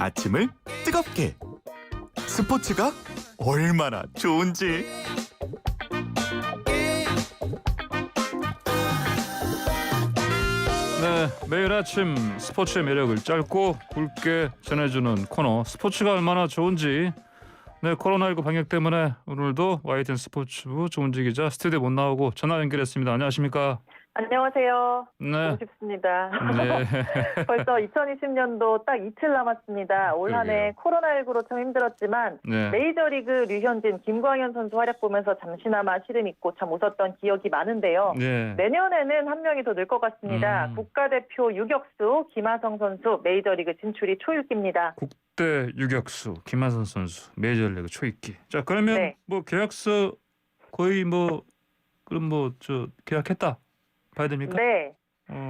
아침을 뜨겁게 스포츠가 얼마나 좋은지. 네, 매일 아침 스포츠의 매력을 짧고 굵게 전해주는 코너 스포츠가 얼마나 좋은지. 네, 코로나19 방역 때문에 오늘도 YTN 스포츠부 조은지 기자 스튜디오에 못 나오고 전화 연결했습니다. 안녕하십니까? 안녕하세요. 네. 보고 싶습니다. 네. 벌써 2020년도 딱 이틀 남았습니다. 올 한 해 코로나19로 참 힘들었지만 네. 메이저리그 류현진, 김광현 선수 활약 보면서 잠시나마 시름 있고 참 웃었던 기억이 많은데요. 네. 내년에는 한 명이 더 늘 것 같습니다. 국가대표 유격수 김하성 선수 메이저리그 진출이 초읽기입니다. 국대 유격수 김하선 선수 메이저리그 초입기. 자, 그러면 네. 뭐 계약서 거의 그럼 계약했다 봐야 됩니까? 네.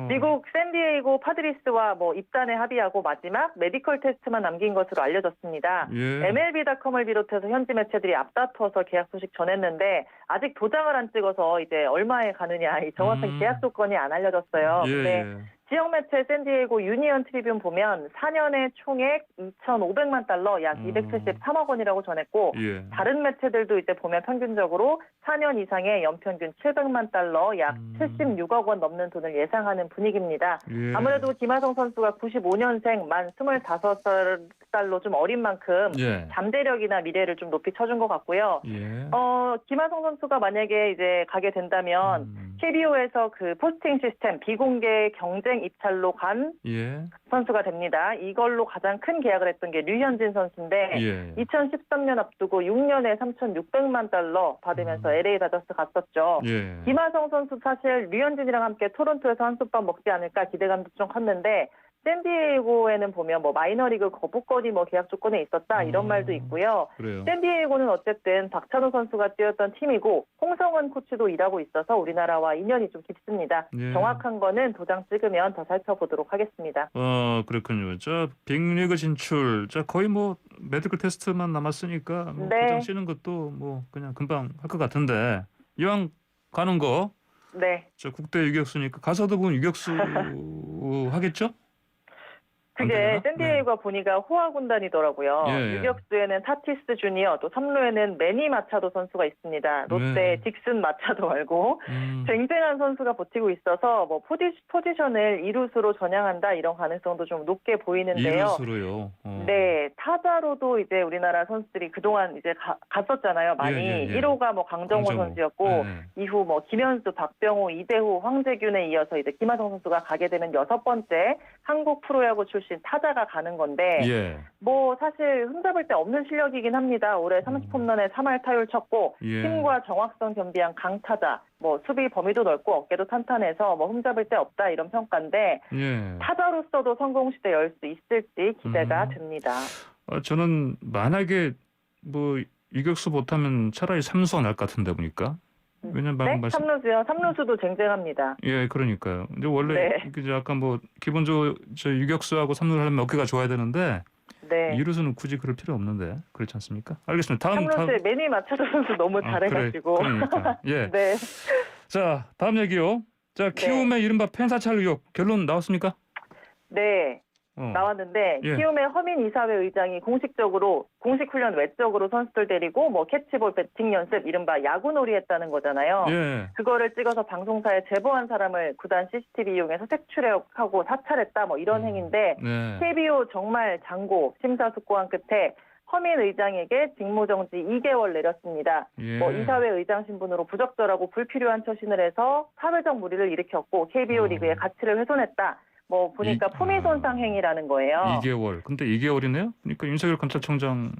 미국 샌디에이고 파드리스와 입단에 합의하고 마지막 메디컬 테스트만 남긴 것으로 알려졌습니다. 예. MLB.com을 비롯해서 현지 매체들이 앞다퉈서 계약 소식 전했는데 아직 도장을 안 찍어서 이제 얼마에 가느냐 이 정확한 계약 조건이 안 알려졌어요. 예. 네. 지역 매체 샌디에이고 유니언 트리뷴 보면 4년에 총액 2,500만 달러 약 273억 원이라고 전했고 예. 다른 매체들도 이제 보면 평균적으로 4년 이상의 연평균 700만 달러 약 76억 원 넘는 돈을 예상하는 분위기입니다. 예. 아무래도 김하성 선수가 95년생 만 25살로 좀 어린 만큼 예. 잠재력이나 미래를 좀 높이 쳐준 것 같고요. 예. 김하성 선수가 만약에 이제 가게 된다면 KBO에서 그 포스팅 시스템 비공개 경쟁 입찰로 간 예. 선수가 됩니다. 이걸로 가장 큰 계약을 했던 게 류현진 선수인데 예. 2013년 앞두고 6년에 3,600만 달러 받으면서 LA 다저스 갔었죠. 예. 김하성 선수 사실 류현진이랑 함께 토론토에서 한솥밥 먹지 않을까 기대감도 좀 컸는데 샌디에이고에는 보면 마이너리그 거부권이 계약 조건에 있었다 이런 말도 있고요. 그래요. 샌디에이고는 어쨌든 박찬호 선수가 뛰었던 팀이고 홍성은 코치도 일하고 있어서 우리나라와 인연이 좀 깊습니다. 예. 정확한 거는 도장 찍으면 더 살펴보도록 하겠습니다. 그렇군요. 자, 빅리그 진출. 자, 거의 메디컬 테스트만 남았으니까 네. 도장 치는 것도 그냥 금방 할 것 같은데 이왕 가는 거. 네. 저 국대 유격수니까 가서도 보면 유격수 하겠죠? 그게 안 되나? 샌디에이고가 보니까 호화 군단이더라고요. 예. 유격수에는 타티스 주니어, 또 3루에는 매니 마차도 선수가 있습니다. 롯데 네. 딕슨 마차도 말고 쟁쟁한 선수가 버티고 있어서 포지션을 이루수로 전향한다 이런 가능성도 좀 높게 보이는데요. 이루수로요. 네, 타자로도 이제 우리나라 선수들이 그동안 이제 갔었잖아요. 많이. 예. 1호가 강정호 선수였고 이후 김현수, 박병호, 이대호, 황재균에 이어서 이제 김하성 선수가 가게 되는 6번째 한국 프로야구 출신 타자가 가는 건데 예. 사실 흠잡을 데 없는 실력이긴 합니다. 올해 30홈런에 3할 타율 쳤고 예. 힘과 정확성 겸비한 강타자, 수비 범위도 넓고 어깨도 탄탄해서 흠잡을 데 없다 이런 평가인데 예. 타자로서도 성공 시대 열 수 있을지 기대가 됩니다. 저는 만약에 유격수 못하면 차라리 3수가 날 것 같은데 보니까. 왜냐면 네? 3루수요? 3루수도 쟁쟁합니다. 예, 그러니까요. 근데 원래 약간 기본적으로 저 유격수하고 3루를 하려면 어깨가 좋아야 되는데 네. 2루수는 굳이 그럴 필요 없는데 그렇지 않습니까? 알겠습니다. 다음 3루수에 매니 마차도 선수 너무 잘해가지고. 그러니까. 예. 네. 자, 다음 얘기요. 자, 키움의 이른바 펜사찰 의혹 결론 나왔습니까? 네. 나왔는데 예. 키움의 허민 이사회 의장이 공식 훈련 외적으로 선수들 데리고 캐치볼 배팅 연습 이른바 야구놀이 했다는 거잖아요. 예. 그거를 찍어서 방송사에 제보한 사람을 구단 CCTV 이용해서 색출하고 사찰했다 이런 행위인데 네. KBO 정말 장고 심사숙고한 끝에 허민 의장에게 직무정지 2개월 내렸습니다. 예. 이사회 의장 신분으로 부적절하고 불필요한 처신을 해서 사회적 물의를 일으켰고 KBO 리그의 가치를 훼손했다. 보니까 품위 손상 행위라는 거예요. 2개월. 근데 2개월이네요? 그러니까 윤석열 검찰총장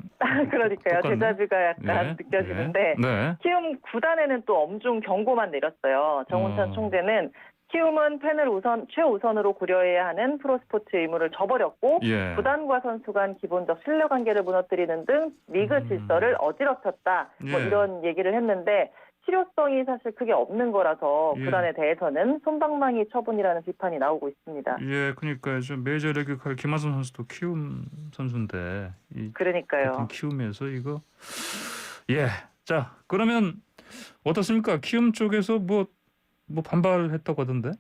그러니까요. 똑같네. 데자뷰가 약간 느껴지는데 네. 키움 구단에는 또 엄중 경고만 내렸어요. 정운찬 총재는 키움은 팬을 최우선으로 고려해야 하는 프로스포츠 의무를 저버렸고 예. 구단과 선수 간 기본적 신뢰관계를 무너뜨리는 등 리그 질서를 어지럽혔다. 예. 이런 얘기를 했는데 실효성이 사실 크게 없는 거라서 예. 구단에 대해서는 솜방망이 처분이라는 비판이 나오고 있습니다. 예, 그러니까 메이저리그 갈 김하성 선수도 키움 선수인데 그러니까요. 키움에서 이거 예. 자, 그러면 어떻습니까? 키움 쪽에서 반발했다고 하던데?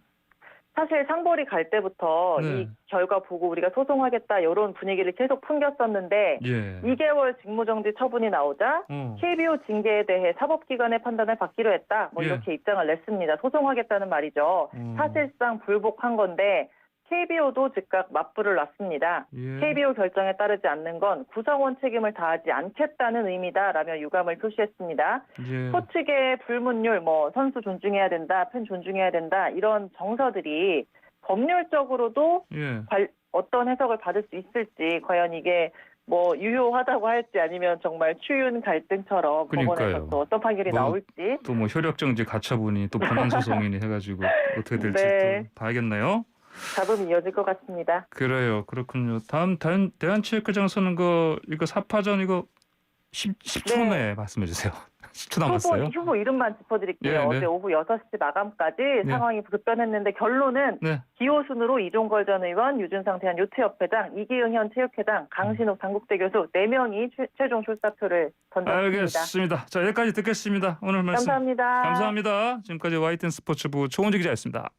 사실 상벌이 갈 때부터 네. 이 결과 보고 우리가 소송하겠다 이런 분위기를 계속 풍겼었는데 예. 2개월 직무정지 처분이 나오자 KBO 징계에 대해 사법기관의 판단을 받기로 했다. 뭐 예. 이렇게 입장을 냈습니다. 소송하겠다는 말이죠. 사실상 불복한 건데 KBO도 즉각 맞불을 놨습니다. 예. KBO 결정에 따르지 않는 건 구성원 책임을 다하지 않겠다는 의미다라며 유감을 표시했습니다. 예. 스포츠계의 불문율, 뭐 선수 존중해야 된다, 팬 존중해야 된다 이런 정서들이 법률적으로도 예. 어떤 해석을 받을 수 있을지 과연 이게 뭐 유효하다고 할지 아니면 정말 추윤 갈등처럼 그러니까요. 법원에서 또 어떤 판결이 뭐, 나올지 또 뭐 효력정지 가처분이 또 반환 소송이니 해가지고 어떻게 될지 네. 또 봐야겠네요. 잡음이 이어질 것 같습니다. 그래요. 그렇군요. 다음 대한체육회장 선언 이거 사파전 이거 10초 네. 내에 말씀해 주세요. 10초 남았어요. 후보 이름만 짚어드릴게요. 예, 네. 어제 오후 6시 마감까지 네. 상황이 급변했는데 결론은 네. 기호순으로 이종걸 전 의원, 유준상 대한요트협회장, 이기흥 현 체육회장, 강신욱 당국대 교수 4명이 최종 출사표를 던졌습니다. 알겠습니다. 자, 여기까지 듣겠습니다. 오늘 말씀 감사합니다. 감사합니다. 지금까지 YTN 스포츠부 조은지 기자였습니다.